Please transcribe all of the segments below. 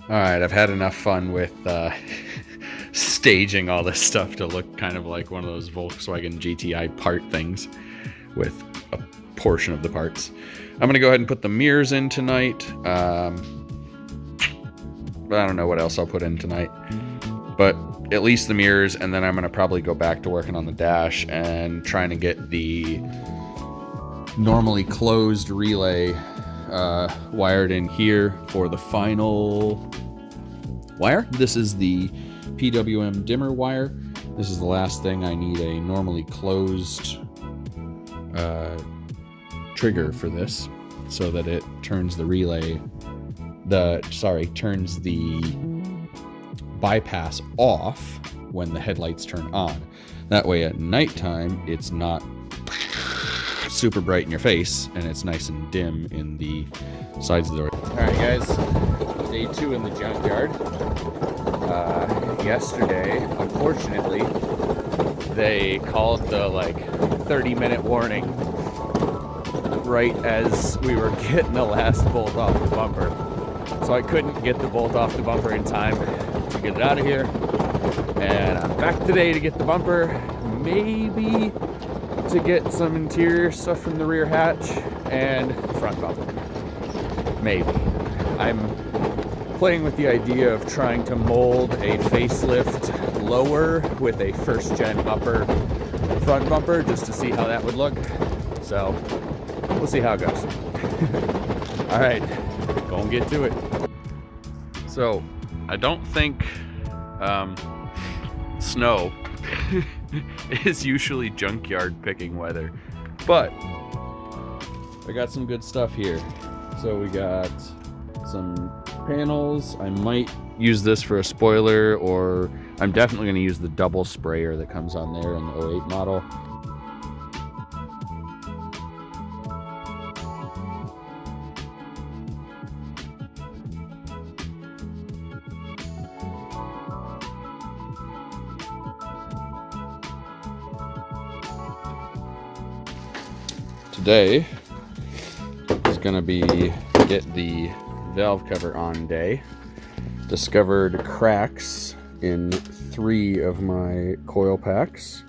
All right, I've had enough fun with staging all this stuff to look kind of like one of those Volkswagen GTI part things with a portion of the parts. I'm going to go ahead and put the mirrors in tonight. I don't know what else I'll put in tonight, but at least the mirrors, and then I'm going to probably go back to working on the dash and trying to get the normally closed relay wired in here for the final wire. This is the PWM dimmer wire. This is the last thing. I need a normally closed trigger for this so that it turns the relay, turns the bypass off when the headlights turn on. That way at nighttime it's not super bright in your face and it's nice and dim in the sides of the door. Alright guys, day 2 in the junkyard. Yesterday, unfortunately, they called the 30-minute warning right as we were getting the last bolt off the bumper. So I couldn't get the bolt off the bumper in time to get it out of here. And I'm back today to get the bumper, maybe to get some interior stuff from the rear hatch and the front bumper. Maybe. I'm playing with the idea of trying to mold a facelift lower with a first-gen upper front bumper just to see how that would look. So we'll see how it goes. All right, go and get to it. So I don't think snow is usually junkyard picking weather, but I got some good stuff here. So we got some panels. I might use this for a spoiler, or I'm definitely going to use the double sprayer that comes on there in the 08 model. Today is going to be get the valve cover on day. Discovered cracks in 3 of my coil packs,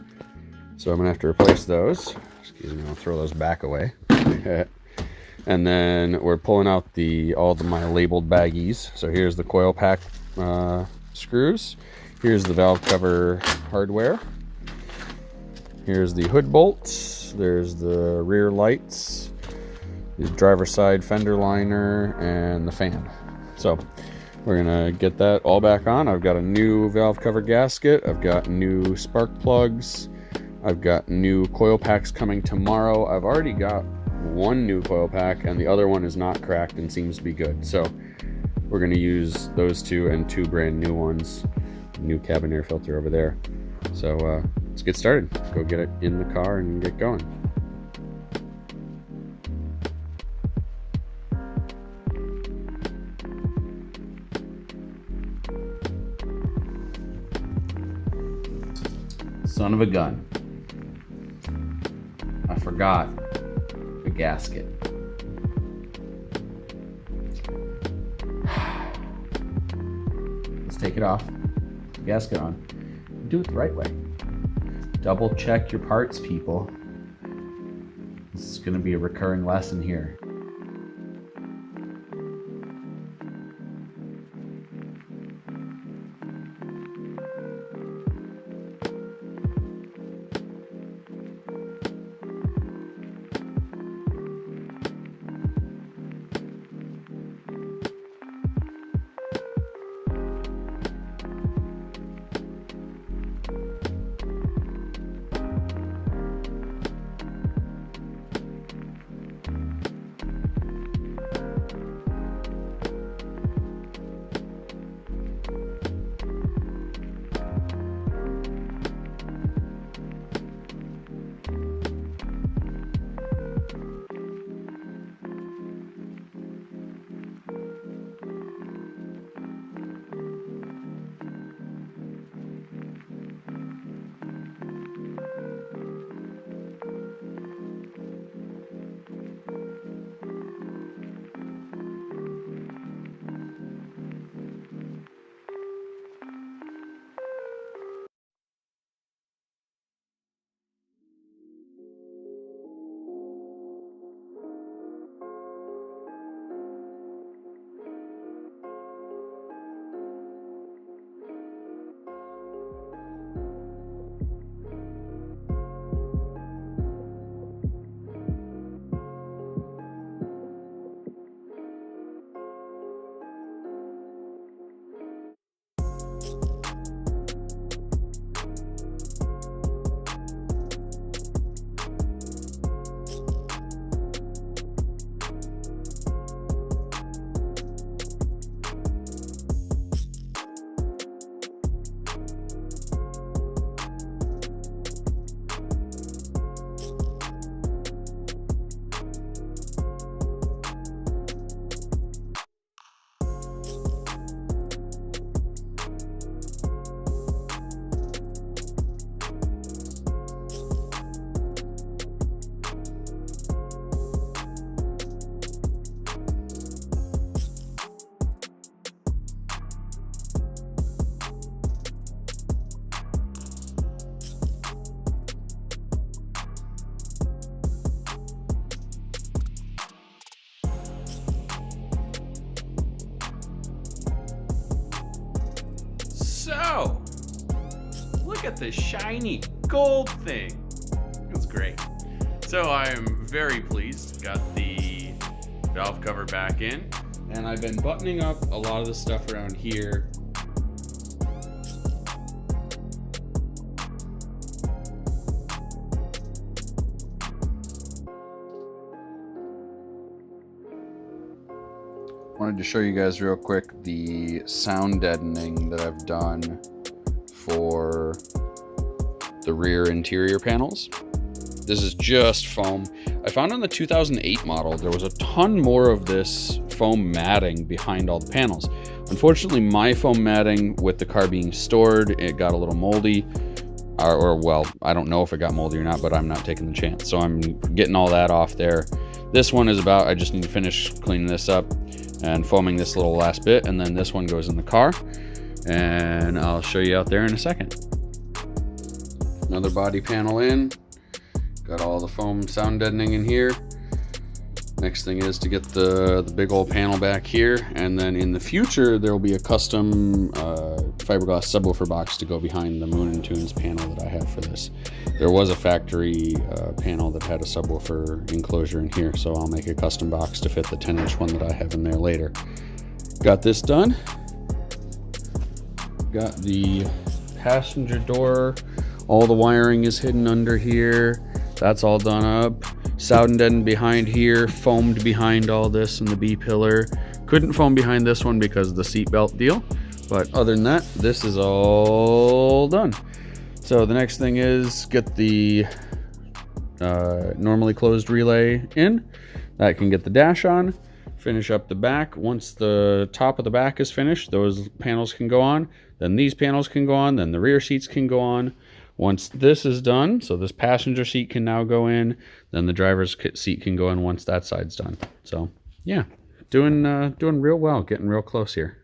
so I'm gonna have to replace those. Excuse me, I'll throw those back away. And then we're pulling out all of my labeled baggies. So here's the coil pack screws. Here's the valve cover hardware. Here's the hood bolts. There's the rear lights, the driver's side fender liner, and the fan. So we're gonna get that all back on. I've got a new valve cover gasket. I've got new spark plugs. I've got new coil packs coming tomorrow. I've already got 1 new coil pack and the other one is not cracked and seems to be good. So we're gonna use those 2 and 2 brand new ones. New cabin air filter over there. So let's get started. Let's go get it in the car and get going. Son of a gun. I forgot the gasket. Let's take it off. Gasket on. Do it the right way. Double check your parts, people. This is going to be a recurring lesson here. Look at this shiny gold thing. It's great. So I'm very pleased. Got the valve cover back in, and I've been buttoning up a lot of the stuff around here. Wanted to show you guys real quick the sound deadening that I've done for the rear interior panels. This is just foam. I found on the 2008 model there was a ton more of this foam matting behind all the panels. Unfortunately, my foam matting with the car being stored, it got a little moldy. Or well, I don't know if it got moldy or not, but I'm not taking the chance. So I'm getting all that off there. This one is about, I just need to finish cleaning this up and foaming this little last bit, and then this one goes in the car, and I'll show you out there in a second. Another body panel in, got all the foam sound deadening in here. Next thing is to get the big old panel back here, and then in the future there will be a custom fiberglass subwoofer box to go behind the Moon and Tunes panel that I have for this. There was a factory panel that had a subwoofer enclosure in here, so I'll make a custom box to fit the 10-inch one that I have in there later. Got this done. Got the passenger door. All the wiring is hidden under here. That's all done up. Sound deadened behind here, foamed behind all this in the B-pillar. Couldn't foam behind this one because of the seatbelt deal, but other than that, this is all done. So the next thing is get the normally closed relay in. That can get the dash on. Finish up the back. Once the top of the back is finished, those panels can go on. Then these panels can go on. Then the rear seats can go on. Once this is done, so this passenger seat can now go in, then the driver's seat can go in once that side's done. So yeah, doing real well, getting real close here.